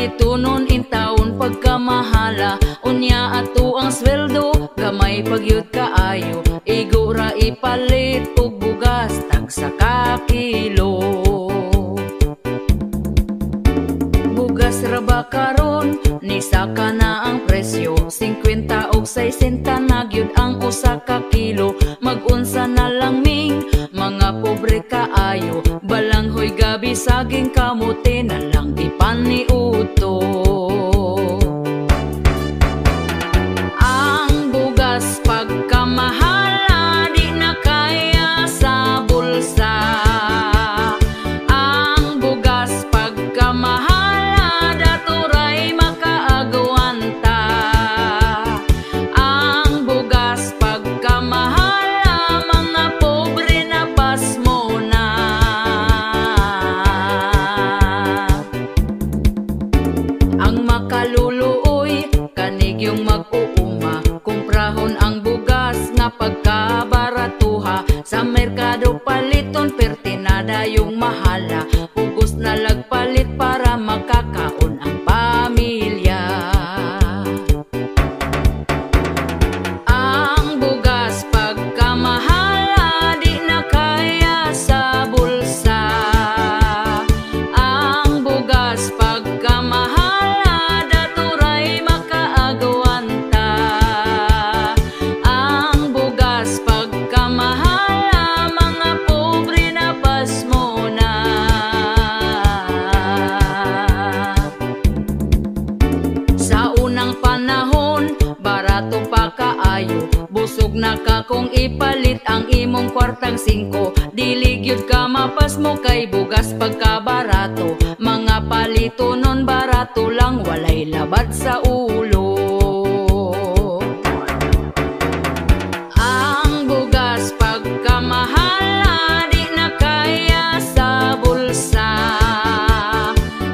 palitunon in taon pagkamahala. Unya ato ang sweldo, gamay pagyud kaayo. Igura ipalit og bugas, tagsa ka kilo. Bugas raba karon, ni saka na ang presyo. 50 og 60 na gyud ang usa ka kilo. Mag-unsa na lang ming mga pobre kaayo. Balanghoy gabi saging kamote na lang ipaniuto. Ang bugas pagkamahala di na kaya sa bulsa. Ang bugas pagkamahala daturay makaagwanta. Ang bugas pagkamahala mga pobre na pasmo na. Ang makaluluoy kanig yung mag-uuma, kumprahon ang bugas nga pagkabaratuha. Sa merkado paliton pertinada yung mahala. Pugos na lagpalit para makakaon ang pamilya. Ang bugas pagkamahala di na kaya sa bulsa. Ang bugas pagkamahala daturay makaagwanta. Ang bugas pagkamahala mga pobre na pasmo na. Sa unang panahon barato pa kaayo. Busog na ka kung ipalit ang imong kwartang 5. Dili gyud ka mapasmo kay bugas pagkabarato. Mga palito nun barato lang, walay labad sa ulo. Ang bugas pagkamahala di na kaya sa bulsa.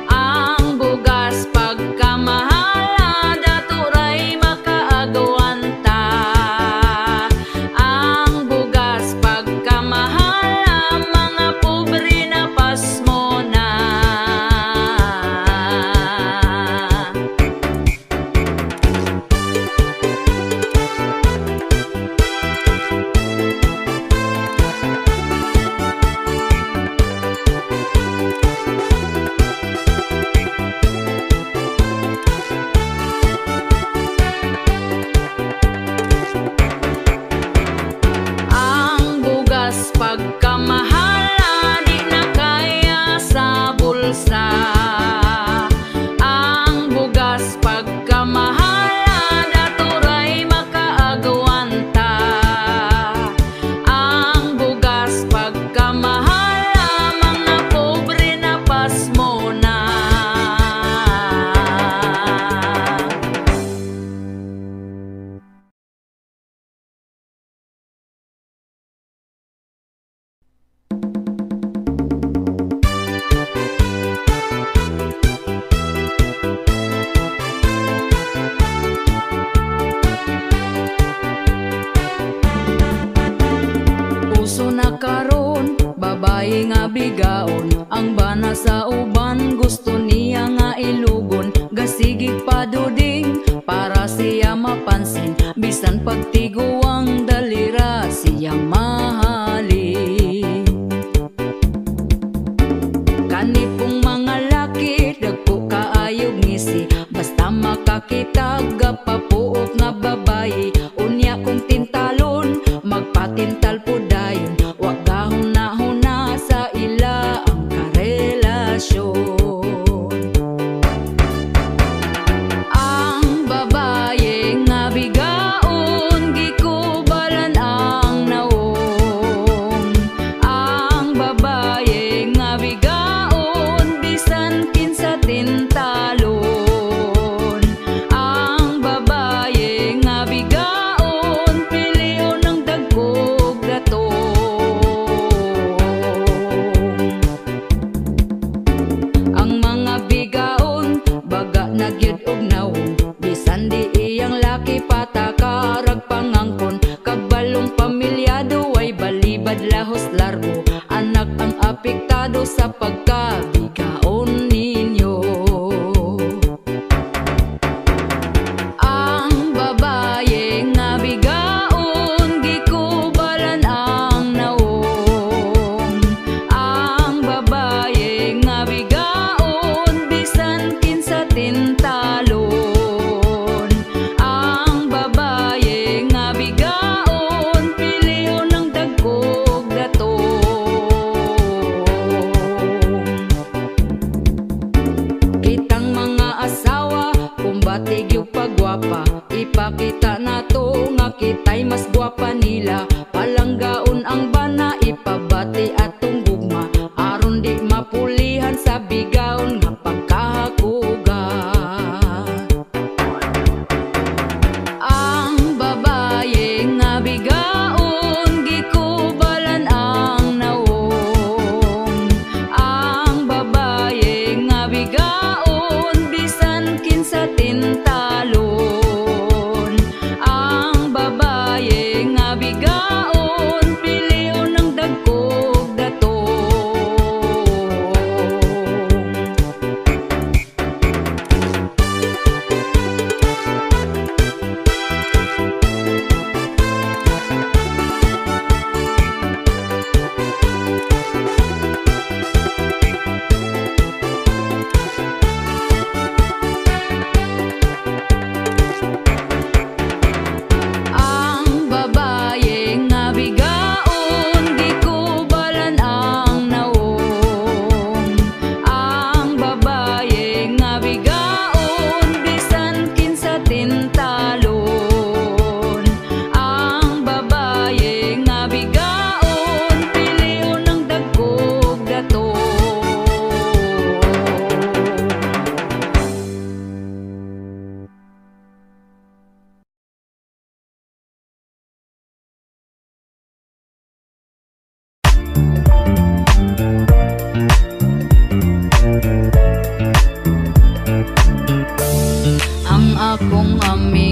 Ang bugas pagkamahala daturay makaagwanta. Ang bugas pagkamahala mga pobre na pasmo na. Ang bugas pagkamahala di na kaya sa bulsa. Ang bugas pagkamahala daturay makaagwanta. Ang bugas pagkamahala mga pobre na pasmo na. Uso na karon, babae nga bigaon. Ang bana sa uban, gusto niya nga ilugon. Gasigig paduding, para siya mapansin. Bisan pagtiguang dalira, siya mahalin. Kanipong mga laki, dagko kaayog ngisi. Basta makakitag, gapapuok nga babae. Unya kong tintalon, magpatintal po dayon. Wag gahuna-huna sa ila ang karelasyon. Ang babae nga bigaon, gikubalan ang naon.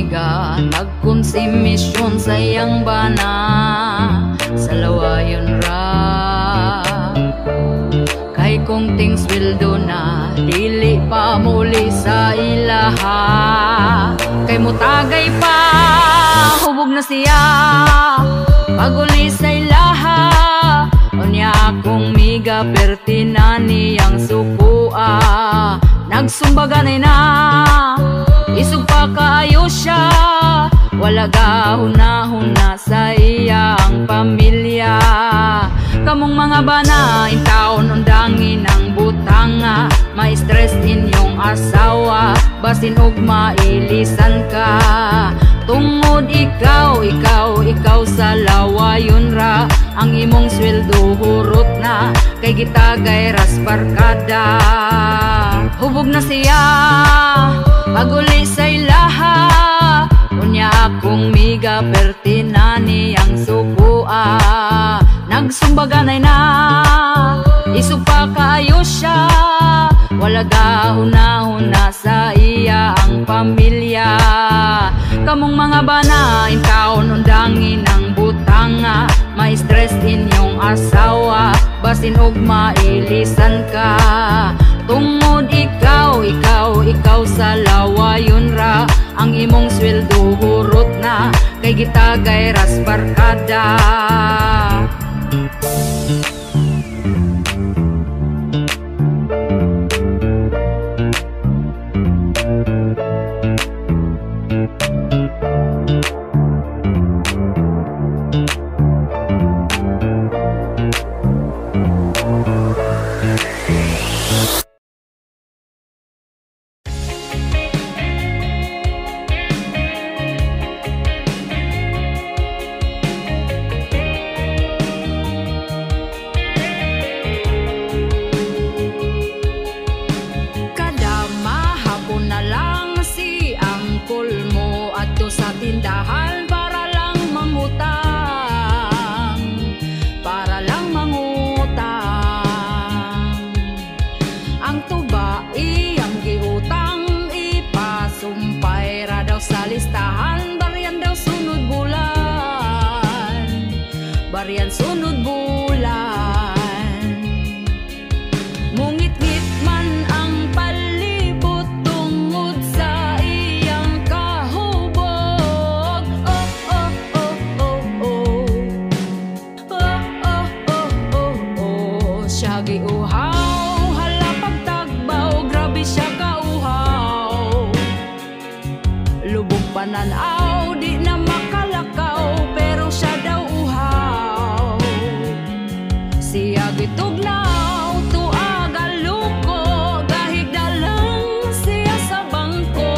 amiga nagkonsumisyon sa iyang bana sa lawayon ra. Kay kung ting sweldo na dili pa muli sa ilaha, kay mutagay pa hubog na siya paguli sa ilaha. Unya akong miga pertinani ang sukua, nagsumbaganay na isog pa kaayo siya, wala gahuna-huna sa iyang pamilya. Kamong mga bana intaon undangin ang butanga, ma-stress inyong asawa basin og mailisan ka. Tungod ikaw sa lawayon ra, ang imong sweldo hurot na kay gitagay ras barkada. Hubog na siya paguli sa ilaha, unya akong miga pertinani ang sukua, nagsumbaganay na isog pa kaayo siya, wala gahuna-huna sa iya ang pamilya. Kamong mga bana intaon undangin ang butanga, ma-stress inyong asawa basin og mailisan ka. Tungod ikaw sa lawayon ra, ang imong sweldo hurot na kay gitagay ras barkada. Sa tindahan para lang mangutang, para lang mangutang. Ang tuba iyang giutang, ipasumpay ra daw sa listahan. Baryan daw sunod bulan, baryan sunod bulan. Mungit-ngit man ang palibot tungod sa iyang kahubog. Siya giuhaw, hala pagtagbaw, grabe siya kauhaw. Lubog pananaw, di na makalakaw, pero siya daw uhaw. Siya gitugnaw, tuag aluko, gahig na lang siya sa bangko.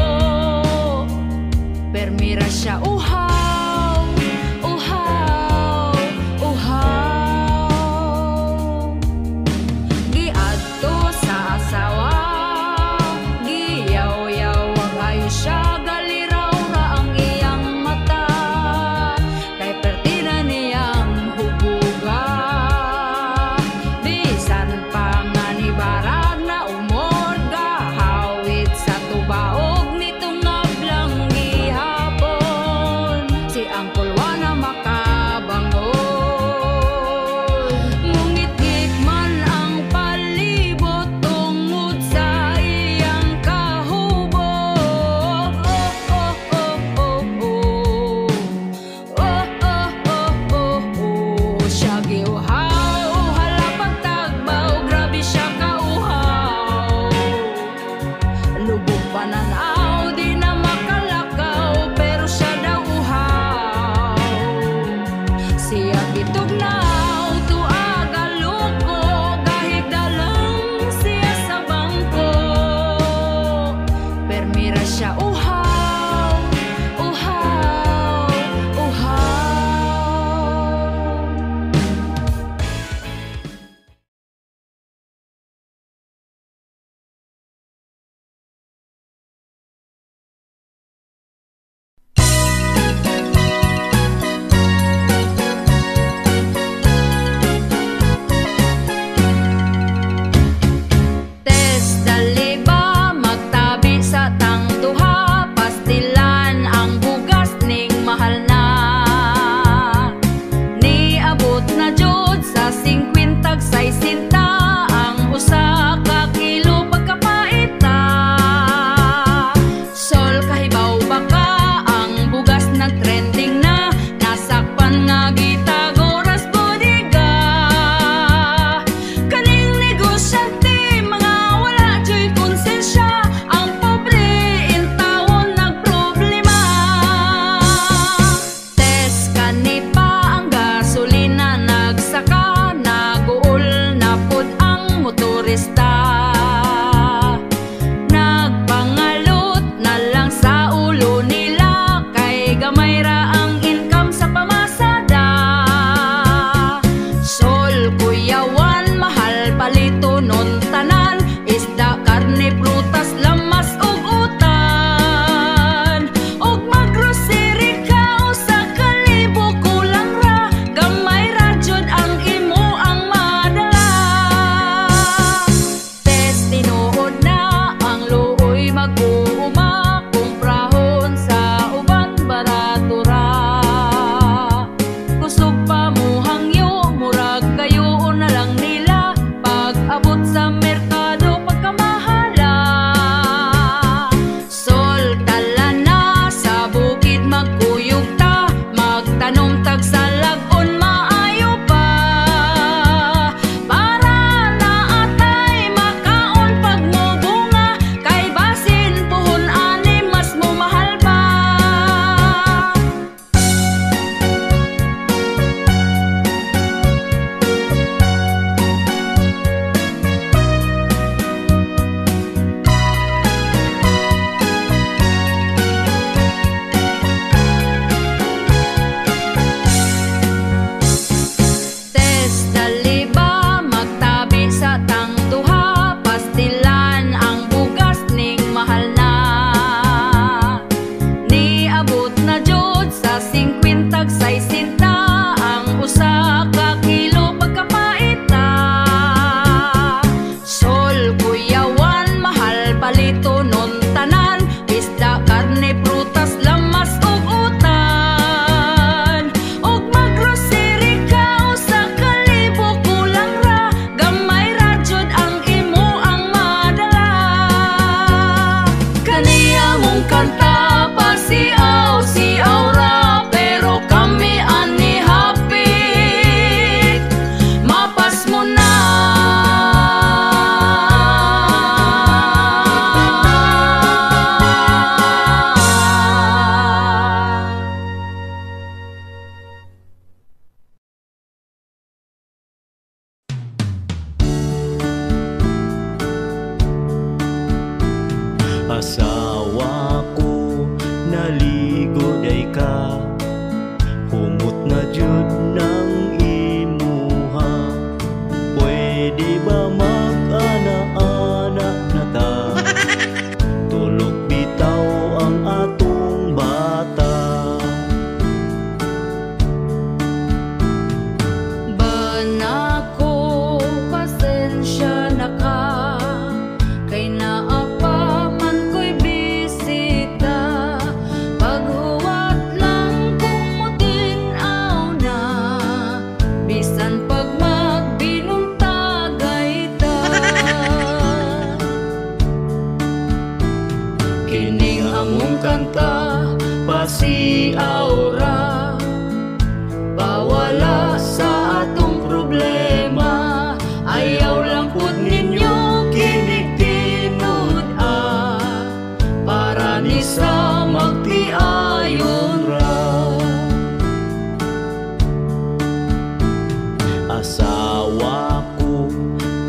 Permira siya uhaw, uhaw, uhaw. Giadto sa asawa, giyaw-yaw ang ayo siya, galiraw ra ang iyang mata, kay pertina niyang hubuga. Bisan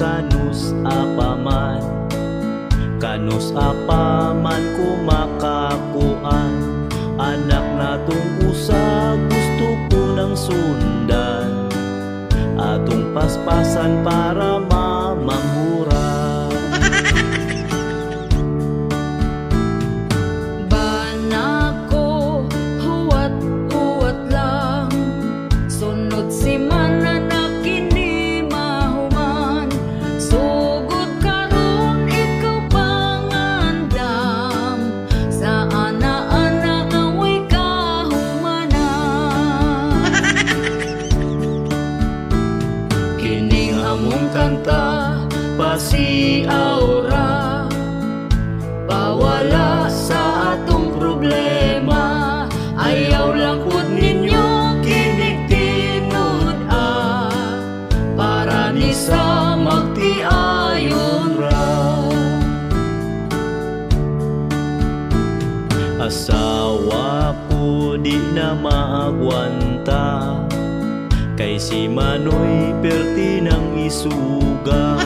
kanus apaman kumakakuan. Anak natong usa gusto ko ng sundan, atong paspasan para mamanghura. Banako, huwat-huwat lang, sunod si mana na kini mahuman. Sugod karon ikaw pangandam, sa ana-ana away kahumanan. Kining among kanta pasiaura, pawala sa atong problema. Ayaw lang pud ninyo kinig-tinud para ni sa magtiayon ra. Asawa ko di na maagwanta, kay si Manoy perti ng isuga.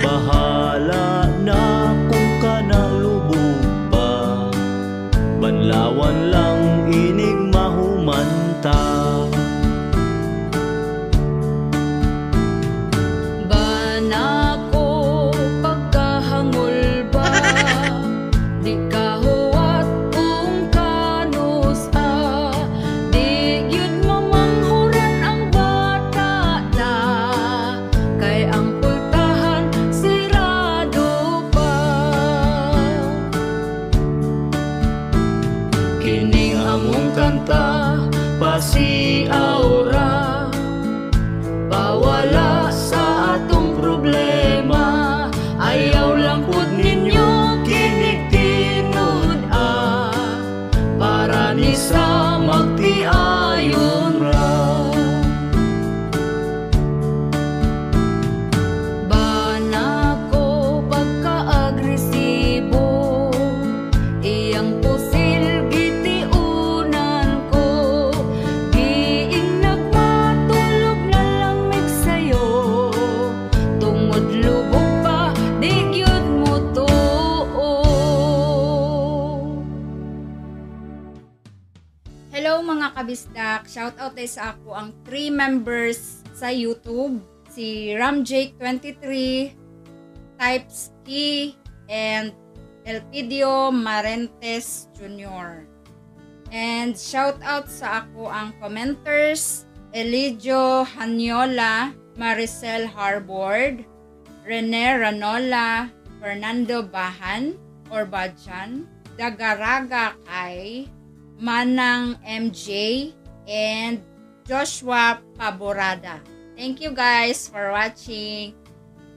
Bahala na kung kanang lubog pa, banlawan lang inig mahumanta. Banako, pagkahangol ba, di kahuwat kung kanus di gyud mamanghuran ang bata na, kay ang pultahan sirado pa. Kining among kanta pasiaura, pawala sa atong problema. Ayaw lang pud ninyo kinig-tinud para ni sa magtiayon ra. Banako, pagka-agresibo, iyang pusil gitiunan ko. Giing nagmatulog na lamig sa'yo, tungod lubog pa di gyud mo tuo. Hello mga kabisdak! Shoutout tayo sa ako ang 3 members sa YouTube. Si Ramjake23, Typeski, and Elpidio Marentes Jr. And shoutout sa ako ang commenters, Elidio Hanyola, Maricel Harbord, Rene Ranola, Fernando Bahan or Badjan, Dagaraga Kai, Manang MJ, and Joshua Paborada. Thank you guys for watching.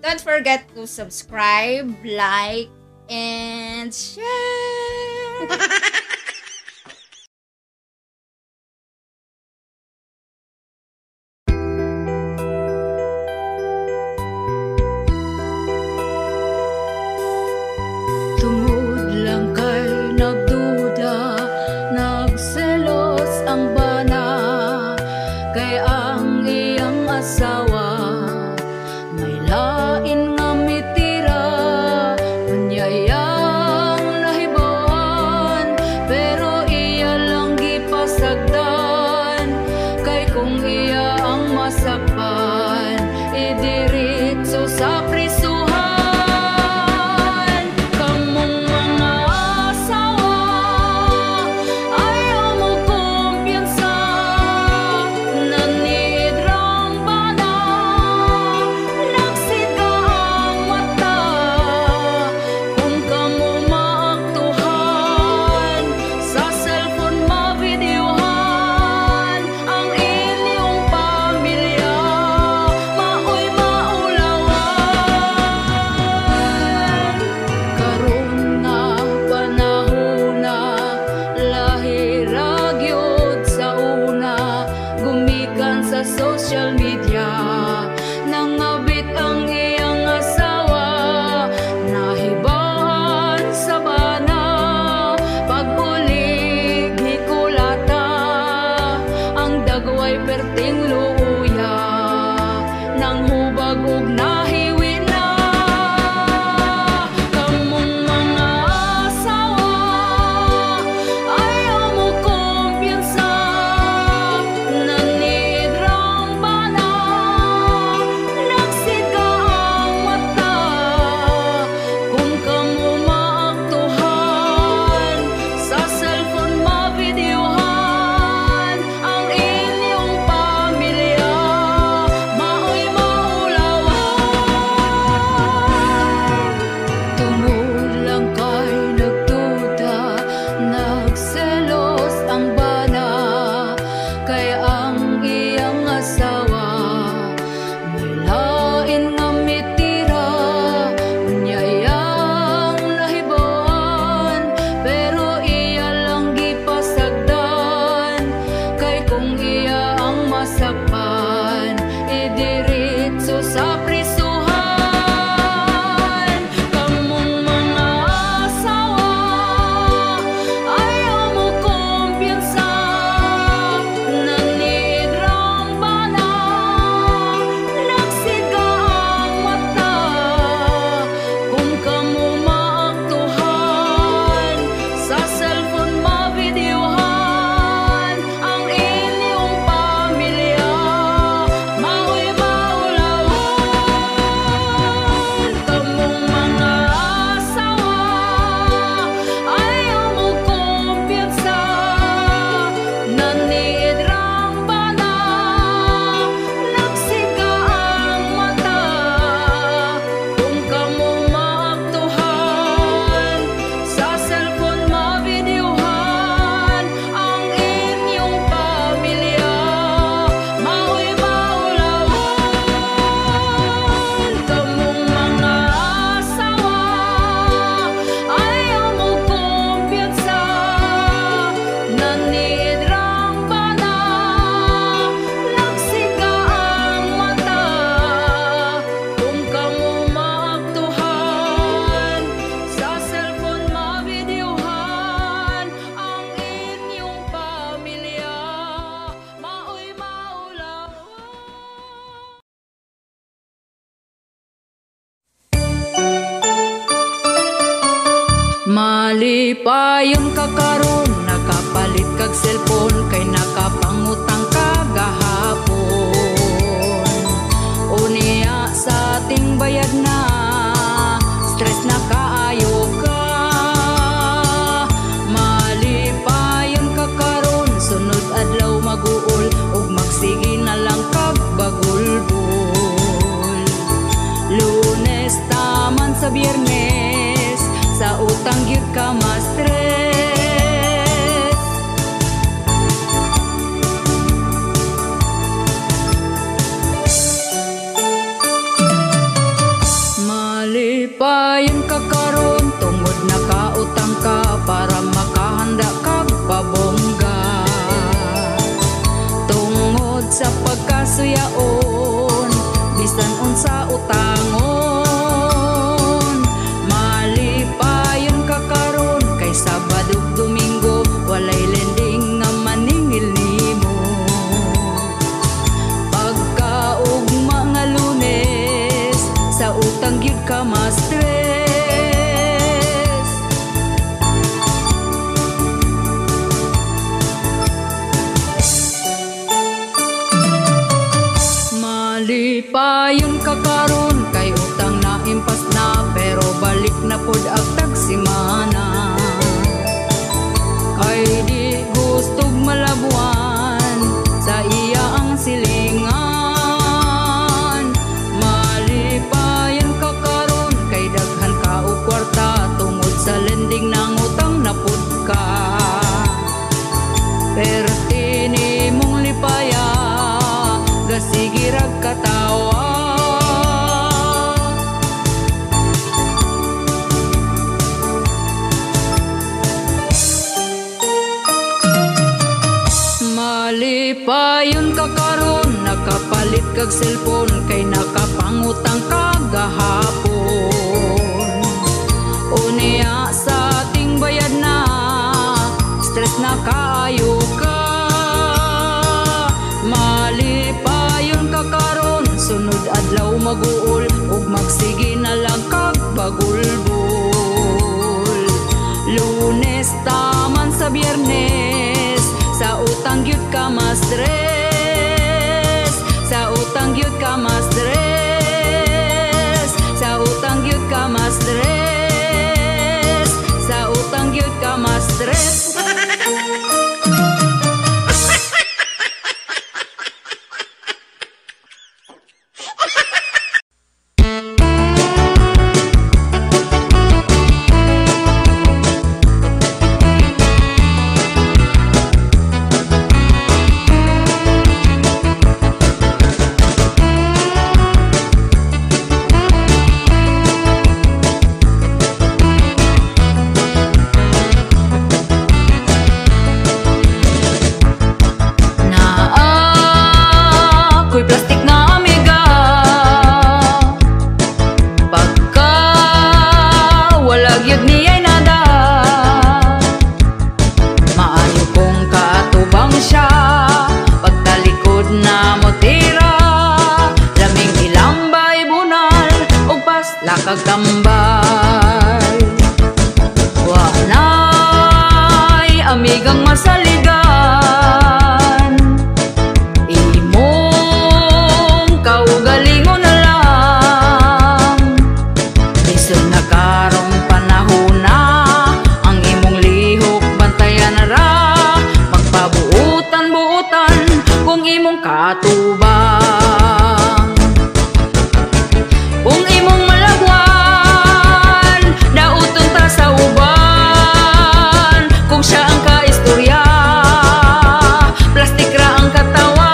Don't forget to subscribe, like, and share. Tungod lang kay nagduda, nagselos ang bana, kay ang iyang asawa may lain nga mitira. Unyayang nahibawan, pero iya lang gipasagdan, kay kung iya ang masakpan, idiritso sa prisuhan. Kamong mga asawa, ayaw mo kumpiyansa, nanidrang bana, nagsigaan Malipayon ka karon, nakapalit kag cellphone, kay nakapangutang ka gahapon. Unya sa ating bayad na, stress na kaayo ka. Malipayon ka karon, sunod adlaw maguol, ug magsige na lang kag bagulbol. Lunes taman sa Biyernes, sa utang gyud ka ma-stress. Malipayon ka karon, tungod nakautang ka para makahanda kag pabongga. Tungod sa pagkasuyaon, bisan unsa utangon. Malipayon ka karon, kay Sabado ug Domingo walay lending nga maningil nimo. Pagkaugma nga Lunes, sa utang gyud ka ma-stress. Malipayon ka karon, kay utang na impas na, pero balik na pod agtag simana. Kay di gustog malabuan, sa iya ang silingan. Malipayon ka karon, kay daghan ka og kwarta, tungod sa lending nang utang na pod ka. Perti nimong lipaya, gasige rag katawa. Malipayon ka karon, nakapalit kag cellphone, kay nakapangutang ka gahapon. Unya sa ating bayad na, stress na kaayo ka. Malipayon ka karon, sunod adlaw maguol, ug magsige na lang kag bagulbol. Lunes taman sa Biyernes, sa utang gyud ka ma-stress. Sa utang gyud ka ma-stress. Sa utang gyud ka ma-stress. Sa utang gyud ka ma-stress. Lakagtambay, wanay amigang masaligan, imong kaugalingon na lang. Lisod na karong panahon na, ang imong lihok bantayan na ra, magpabuutan-buutan kung imong katubang. Kung imong malagwan, dauton ta sa uban. Kung siya ang kaistorya, plastik ra ang katawa.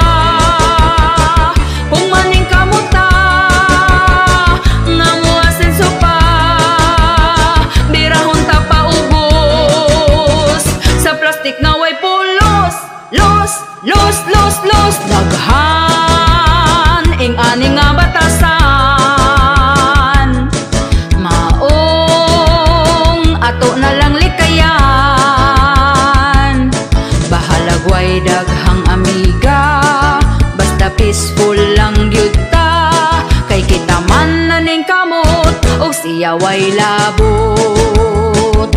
Kung maning kamuta, nga muasin sopa, birahon ta paubos. Sa plastik na way pulos, los, los, los, los. Daghan ing ani nga batasan, ato na lang likayan. Bahalagway daghang amiga, basta peaceful lang gyud ta. Kay kita man naning kamot, og siya way labot.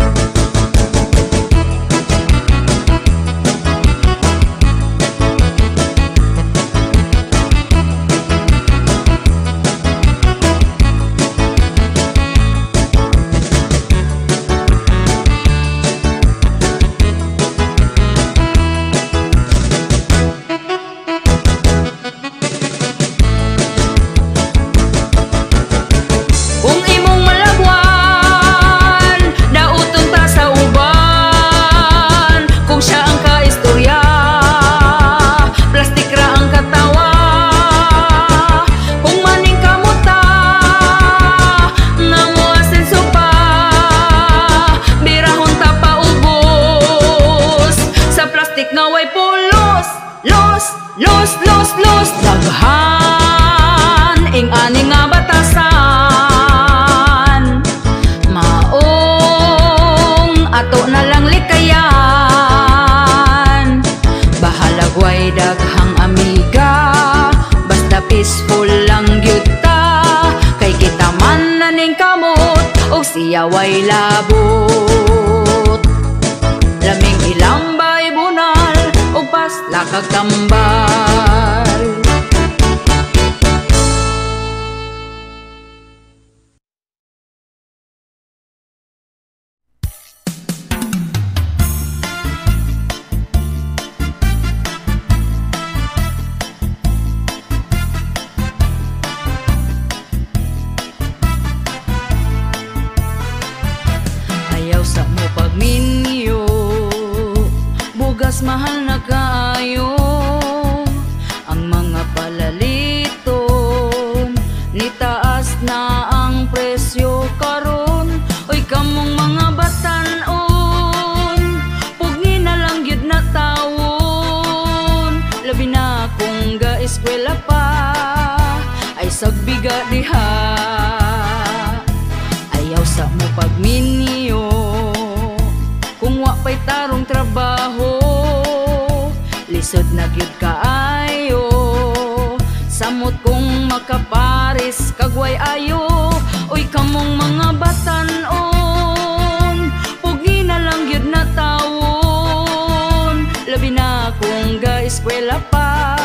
siya way labot. Laming ilambay bunal upas lakag tambal. Sa mo pagminyo, bugas mahal na kayo. Ang mga palaliton, nitaas na ang presyo karon. Oy kamong mga batanon, pugni na lang gyud na tawon. Labi na kung ga-eskwela pa, ay sagbiga diha. Ayaw sa mo pagminyo, kung wa pa'y tarong trabaho, lisod na gyud kaayo. Samot kung makaparis kagway ayo. Oy kamong mga batanon, pugi na lang gyud na tawon. Labi na kung ga-eskwela pa,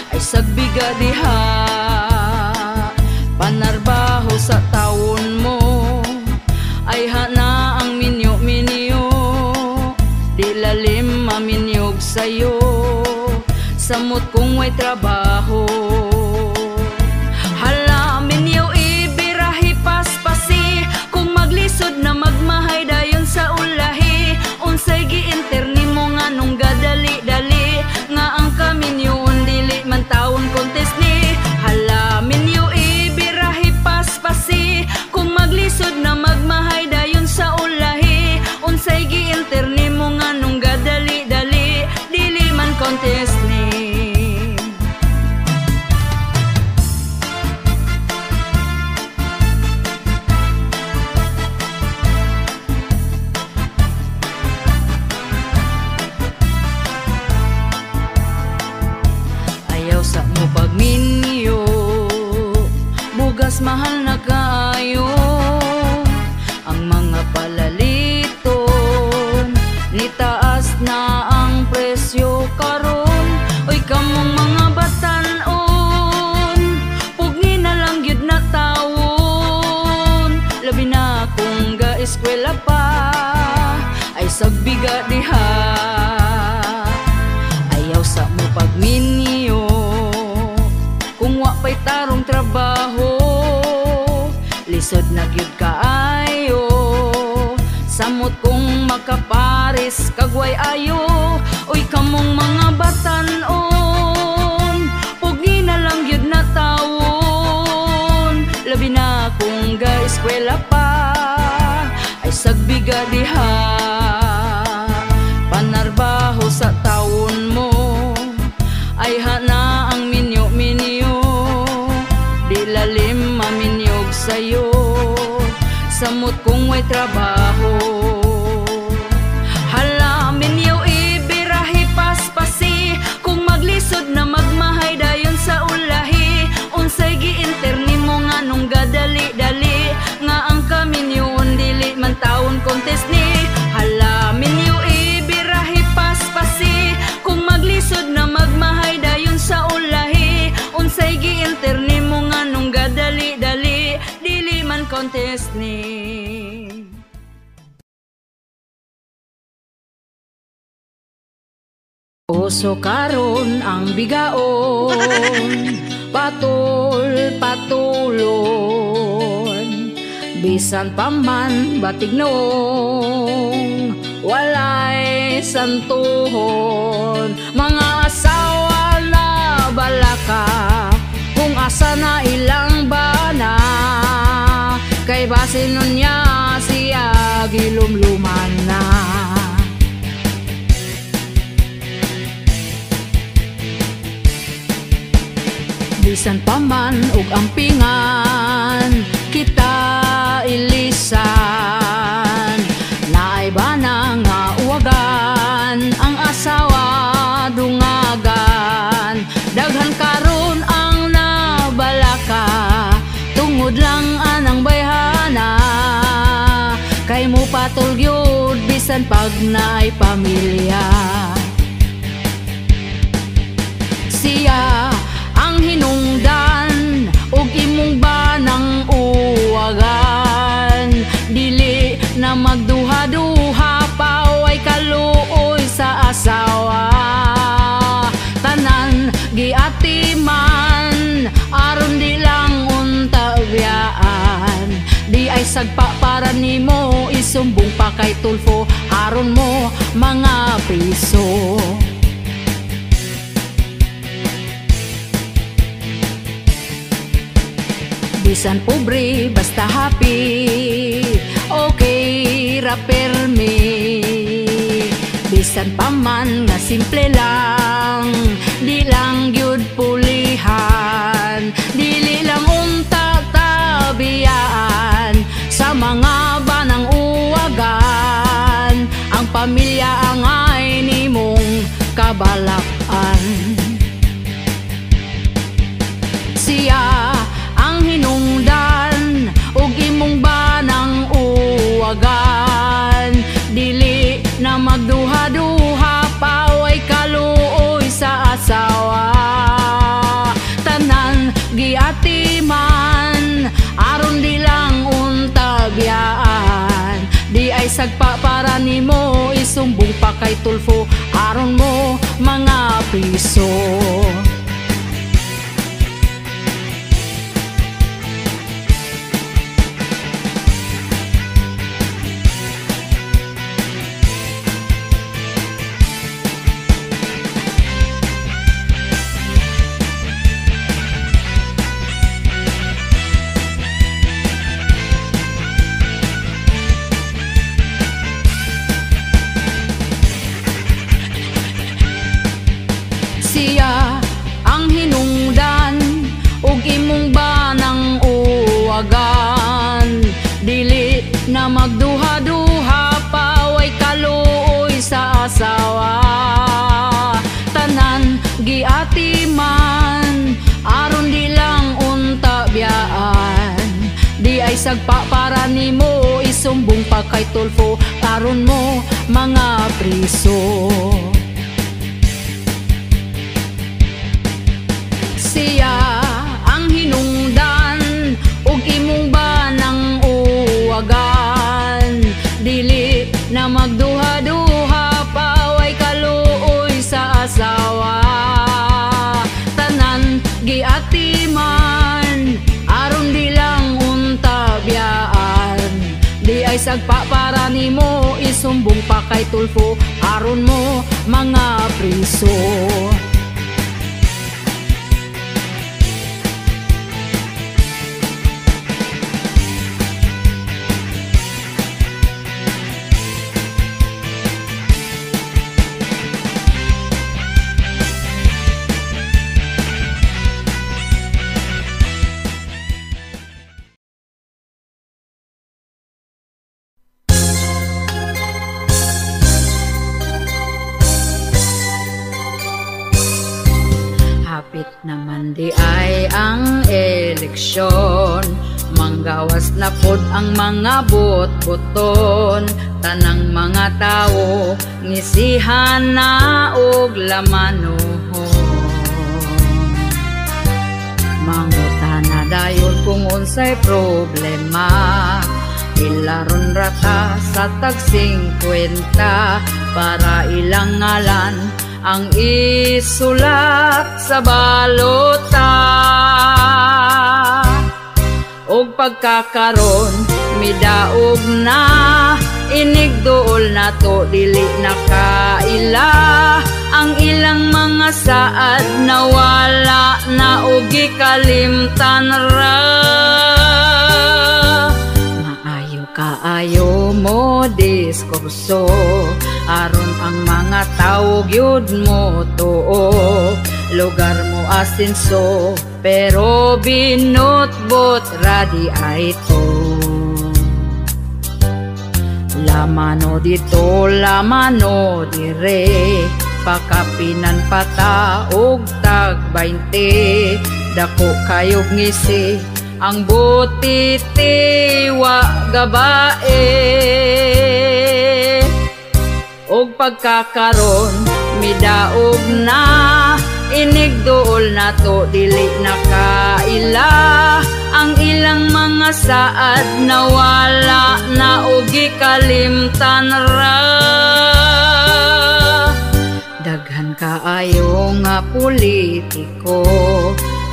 ay sagbiga diha. Panarbaho sa tawon mo, ay hana ang minyo-minyo. Di lalim maminyog sa'yo, samot kung may trabaho. Hala minyo ibirahi paspasi, kung maglisod na magmahay dayon sa ulahi. Unsay giinterni mo nga nung gadali-dali, nga ang kaminyoon dili man taon contest ni. Hala minyo ibirahi paspasi, kung maglisod na magmahay dayon sa ulahi. Unsay giinterni mo nga nung gadali-dali, dili man contest ni. Ayaw sa mo pagminyo, bugas mahal na kayo. Ang mga palaliton, nitaas na ang presyo karon. Oy kamong mga batanon, pugni na lang gyud na tawon. Labi na kung ga-eskwela pa, ay sagbiga diha. Ayaw sa mo pagminyo, kung wa pa'y tarong trabaho, lisod na gyud kaayo. Samot kung makaparis kagway ayo. Oy kamong mga batanon, pugi na lang gyud na tawon. Labi na kung ga-eskwela pa, ay sagbiga diha. Panarbaho sa tawon mo, ay hana ang minyo-minyo. Di lalim maminyog sa'yo, samot kung may trabaho. Hala minyo ibirahi paspasi, kung maglisod na magmahay dayon sa ulahi. Unsay giinterni mo nga nung gadali-dali, nga ang kaminyoon dili man taon contest ni. Hala minyo ibirahi paspasi, kung maglisod na magmahay dayon sa ulahi. Unsay giinterni mo nga nung gadali-dali, dili man contest ni. Uso karon ang bigaon, patul-patulon. Bisan paman batignon, walay santuhon. Mga asawa na balaka, kung asa na ilang bana. Kay basin nun niya siya gilumluman na. Bisan paman ug ampingan, kita ilisan. Naay bana nga uwagan, ang asawa dungagan. Daghan karon ang nabalaka, tungod lang anang bayhana. katol gyud bisan pag naay pamilya. Siya ang hinungdan ug imong banang uwagan, dili na magduha-duha paway kaluoy sa asawa. Tanan giatiman aron di lang unta biyaan, di ay sagpa para nimo isumbong pa kay Tulfo aron mo mga piso. Bisan pobre basta happy, okay ra permi. Bisan paman nga simple lang, di lang gyud pulihan, dili lang unta tabiyaan sa mga banang uwagan. Ang pamilya angay nimong kabalakan. Siya ang hinungdan ug imong banang uwagan, dili na magduha-duha paway kaluoy sa asawa. Tanan giatiman aron di lang unta biyaan, di ay sagpa para nimo isumbong pa kay Tulfo aron mo mga piso. Siya ang hinungdan ug imong banang uwagan, dili na magduha-duha paway kaluoy sa asawa. Tanan giatiman aron di lang unta biyaan, di ay sagpa para nimo isumbong pa kay Tulfo aron mo mga priso. Siya ang hinungdan ug imong banang uwagan, dili na magduha-duha paway kaluoy sa asawa. Tanan giatiman aron di lang unta biyaan, di ay sagpa para nimo isumbong pa kay Tulfo aron mo mga priso. Hapit naman di ay ang eleksyon, manggawas na pod ang mga bot-boton. Tanang mga tao ngisihan na og lamanon, mangutana dayon kung unsay problema. Ilaron rata sa tag 50 para ilang ngalan ang isulat sa balota. Og pagkakaron midaog na, inigduol na to dili nakaila. Ang ilang mga saad nawala na og gikalimtan ra. Maayo kaayo mo diskurso, aron ang mga tao gyud mo tuo. Lugar mo asinso, pero binutbot radi ay to. Lamano dito, lamano dire, pakapinan pata og tag 20. Dako kayog ngisi, ang butiti wa gabae. og pagkakaron midaog na inigduol na to dili nakaila ang ilang mga saad nawala na og gikalimtan ra. Daghan kaayo nga politiko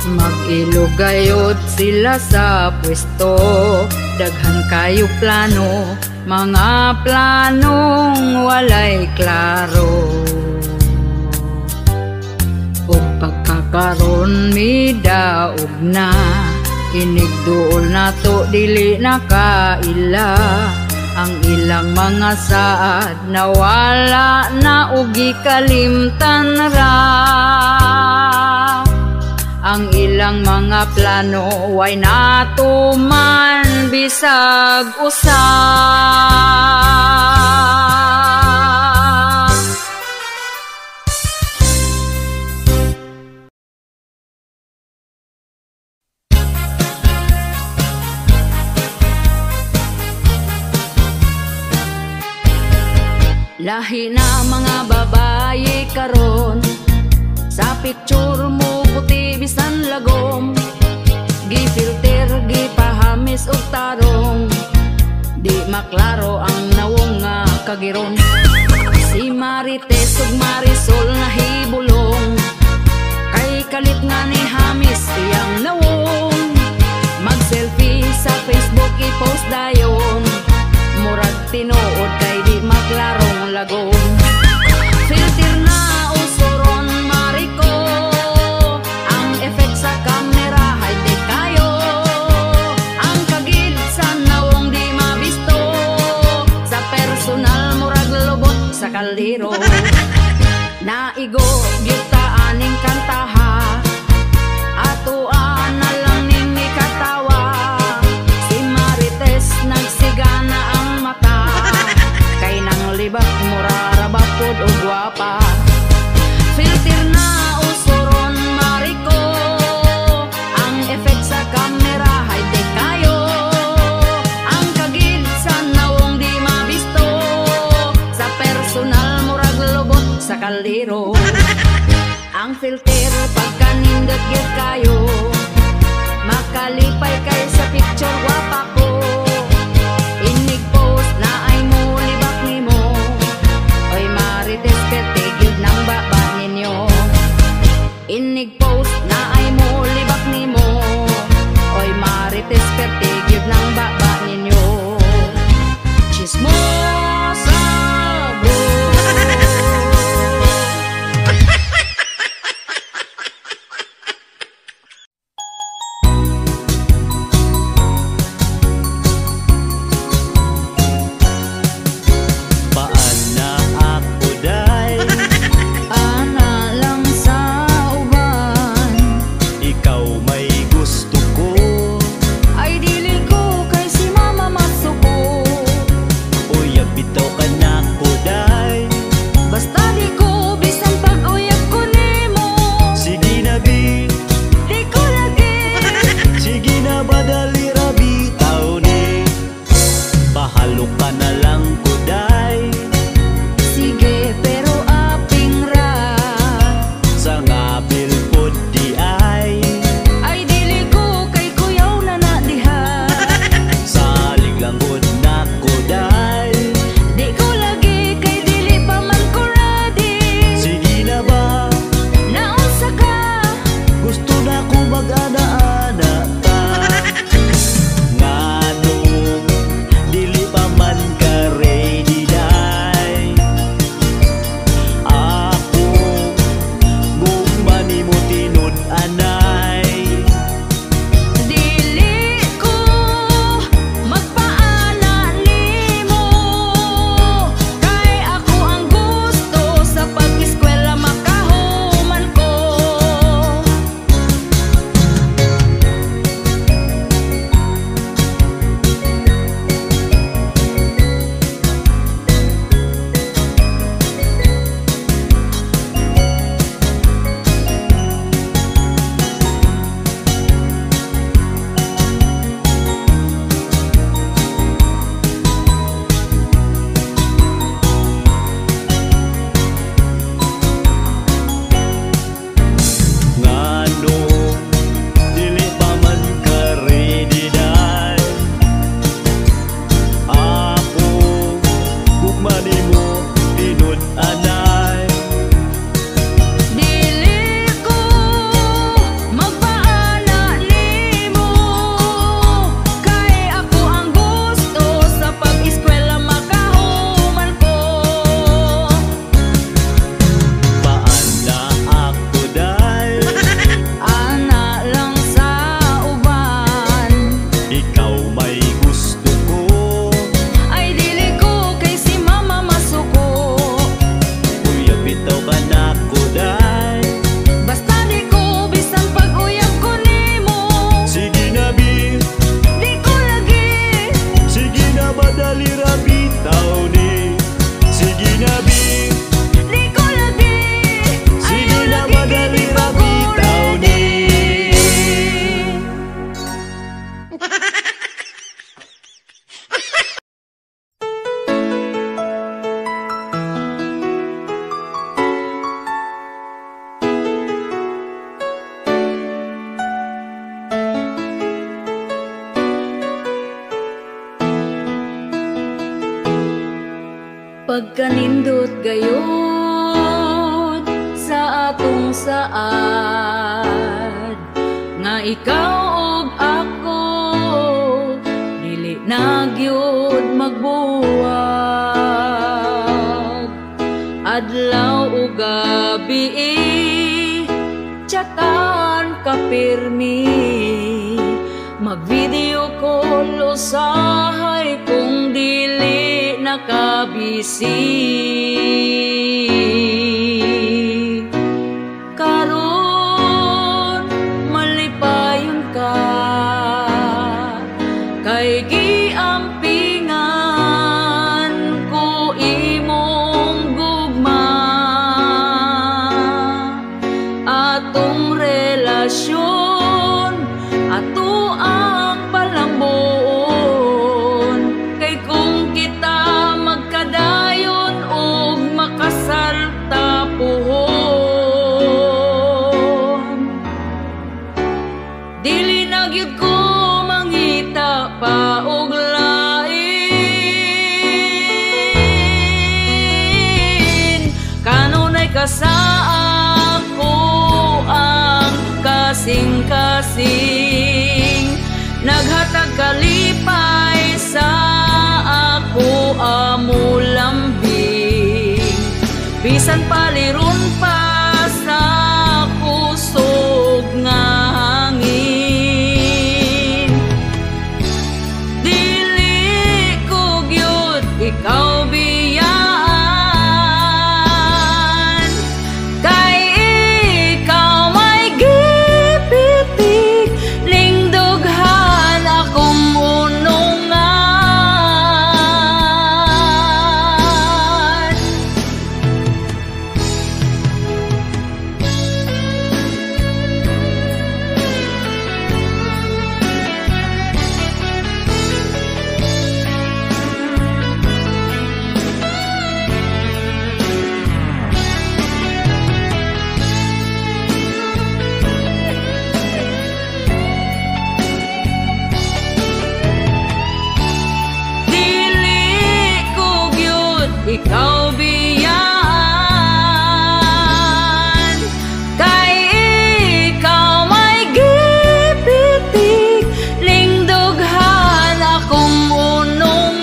mag-ilugayod sila sa pwesto. Daghan kayo plano, mga planong walay klaro. Ug pagkakaron midaog na inigduol na to dili nakaila ang ilang mga saad nawala na ug gikalimtan ra. Ang ilang mga plano way natuman bisag usa. Lahi na mga babaye karon, sa picture mo puti bisan lagom, gifilter gipahamis og tarong, di maklaro ang nawong nga kagiron. Si Marites ug Marisol nga hibulong, kay kalit nga ni hamis tiyang nawong. Mag-selfie sa Facebook i-post dayon, murag tinuod kay di maklarong lagom. Filter na usuron mariko, ang effect sa camera high-tech kayo. Ang kagid sa nawong di mabisto, sa personal murag lubot sa kaldero. Naigo gyuta aning kantaha, atuan na lang ning ikatawa. Si Marites nagsigana ang mata, kay nang libak muraraba pod og gwapa. Filter na usuron mariko, ang effect sa camera high-tech kayo. Ang kagid sa nawong di mabisto, sa personal murag lubot sa kaldero. Ang filter pagkanindot gyud kayo, makalipay kay sa picture gwapa ko. Inig post na ay mo libak nimo, oy Marites perte gyud nang baba ninyo. Inig post na ay mo libak nimo, oy Marites perte gyud nang baba ninyo. Chismosa bro. Paana ako day, Ana lang sa uban, ikaw may gusto ko. ay dili ko kay pagkanindot gayud sa atong saad, nga ikaw ug ako dili na gyud magbuwag. Adlaw ug gabi chatan ka pirmi, mag-video call usahay kung dili nakabisi. Karon malipayon ka kay giampingan ko imong gugma. Atong relasyon ato ang palangboon, kay kung kita magkadayon og makasal tapuhon, dili na gyud ko mangita pa og lain. Kanunay ka sa ako ang kasing-kasing, naghatag kalipay sa ako amo lambing. Bisan paliron pa sa kusog nga hangin, dili ko gyud ikaw biyaan, kay ikaw may gipitig lingdughan akong unungan. Dili ko gyud ikaw biyaan, kay ikaw may gipitig lingdughan akong unungan.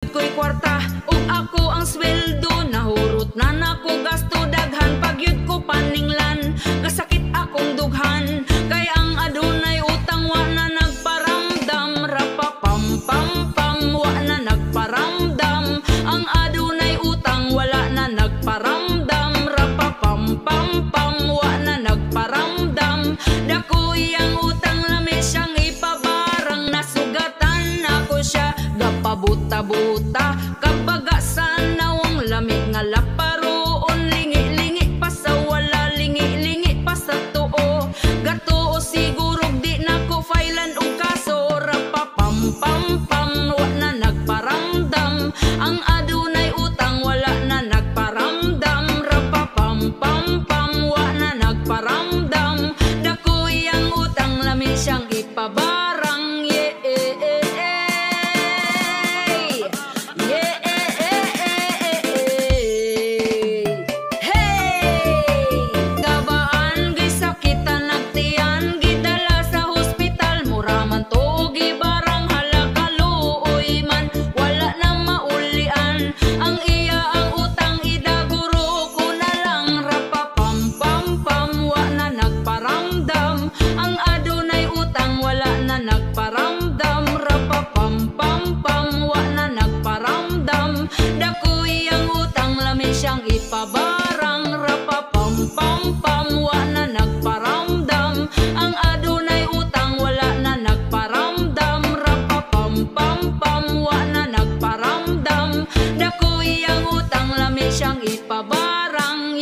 Ko'y kwarta ug ako ang sweldo, nahurot na nako gasto daghan, pagyud ko paninglan, kasakit akong dughan, kay ang adunay utang wa na nagparamdam. Rapapam pam pam wa na nagparamdam, ang adunay utang wala na nagparamdam. Rapapam pam pam wa na nagparamdam, dakoy ang utang lami siyang ipabarang, nasugatan ako siya gapabuta-buta kapag sa nawang lamig nga laparoon, lingi-lingi pa sa wala, lingi-lingi pa sa tuo, gato o siguro di na ko failan og kaso. Rapapam pam pam wa na nagparamdam, ang adunay utang wala na nagparamdam. Rapapam pam pam wa na nagparamdam, dakoy ang utang lami siyang ipabarang. Ipabarang rapapam pam pam wa na nagparamdam, ang adunay utang wala na nagparamdam. Rapapam pam pam wa na nagparamdam, dakoy ang utang lami siyang ipabarang.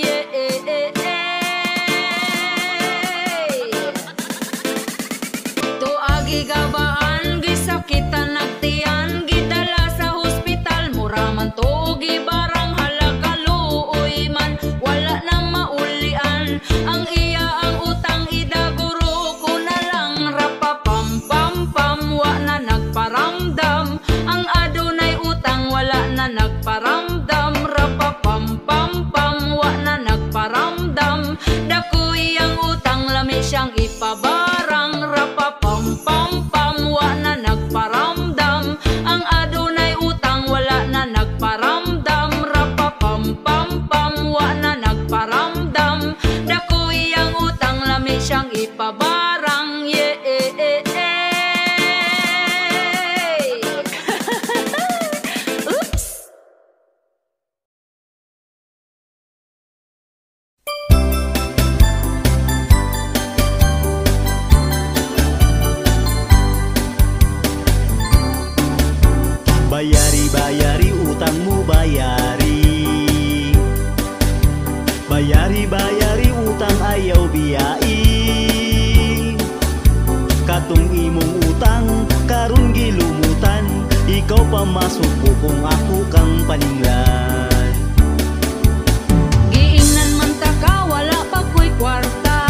Bayari utang ayaw biyai. Katong imong utang karon gilumutan, ikaw pa masuko kung ako kang paninglan. Giingnan man ta ka wala pa ko'y kwarta,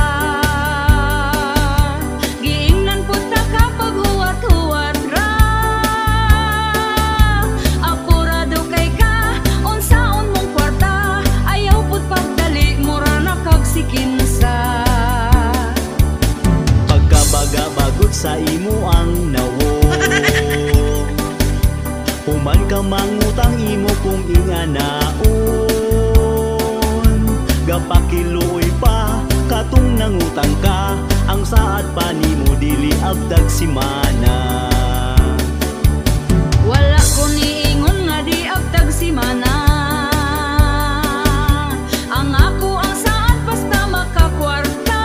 giingnan pud ta ka paghuwat-huwat ra. Apurado kay ka unsaon mong kwarta, ayaw pud pagdali mura na kag sikinsa. Pagkabaga-bagot sa imo ang nawo, human ka mangutang imo kung inganaon. Gapakiluoy pa katong nangutang ka, ang saad pa nimo dili abdag simana. Wala ko niingon nga di abtag si mana. Ang ako ang saad basta makakwarta.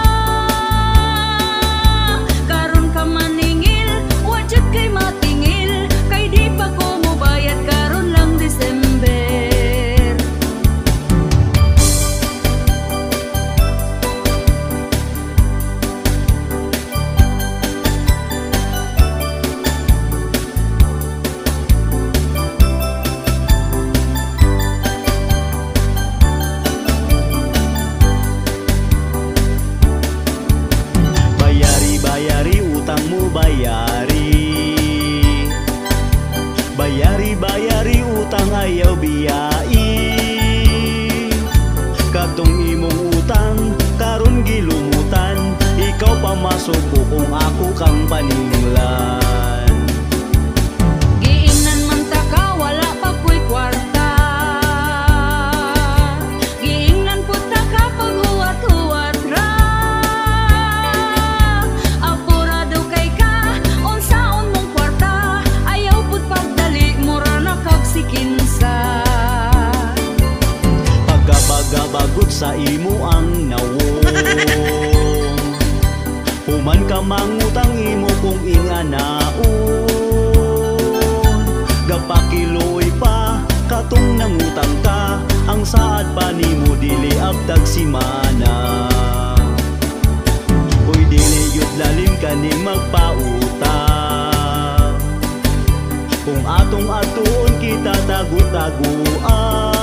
Karon ka maningil, wajud kay matingil, kay di pa ko mobayad karon lang December. Bayari utang mo bayari. Bayari utang ayaw biyai. Katong imong utang karon gilumutan, ikaw pa masuko kung ako kang paninglan. Giingnan man ta ka wala pa ko'y kwarta, giingnan pud ta ka paghuwat-huwat ra. Apurado kay ka unsaon mong kwarta, ayaw pud pagdali mura na kag sikinsa. Pagkabaga-bagot sa imo ang nawo, human ka mangutang imo kung inganaon. Gapakiloy pa katong nangutang ka, ang saad pa nimo dili abdag simana. Uy dili yud lalim kaning magpautang, kung atong atuon kita tagu-taguan.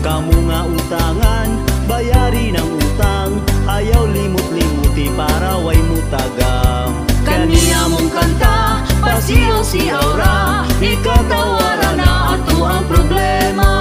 Kamu nga utangan, bayari ng utang, ayaw limot-limuti para way mutagam. Kaniya mong kanta, pasiyaw-siyaw ra, ikatawaran na ato ang problema.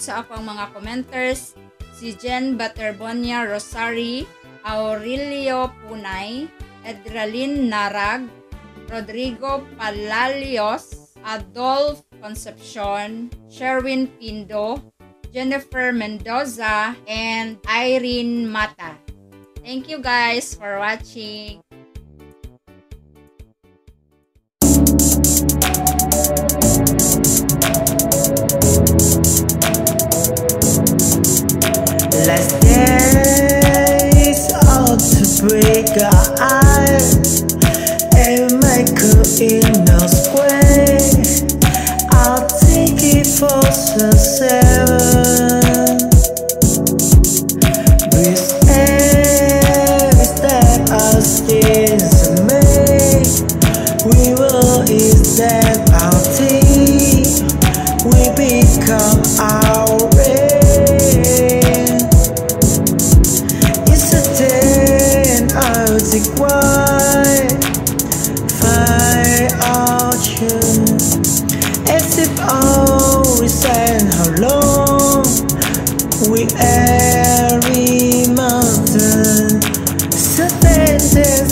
out sa ako ang mga commenters, si Jen Baterbonia Rosari, Aurelio Punay, Edralin Narag, Rodrigo Palalios, Adolf Concepcion, Sherwin Pindo, Jennifer Mendoza, and Irene Mata. Thank you guys for watching. Last days out to break our eyes and make her in no square. I'll take it for the 7. With every step I still make, we will is that our team. We become our why find out you as if always and how long we every mountain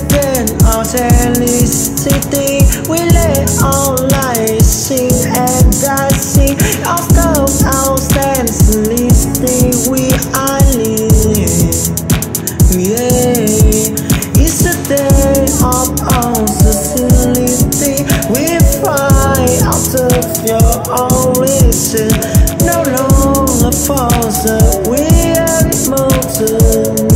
then our city we let our lives sing and dancing our thoughts our stands listening we are living It's a day of our society. We fly out of your own listen. No longer force that we are immortal.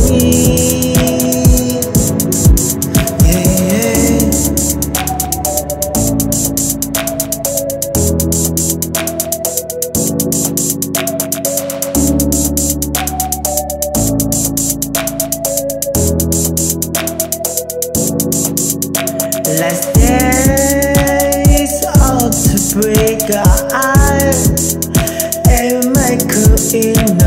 Last days out to break our eyes and make her in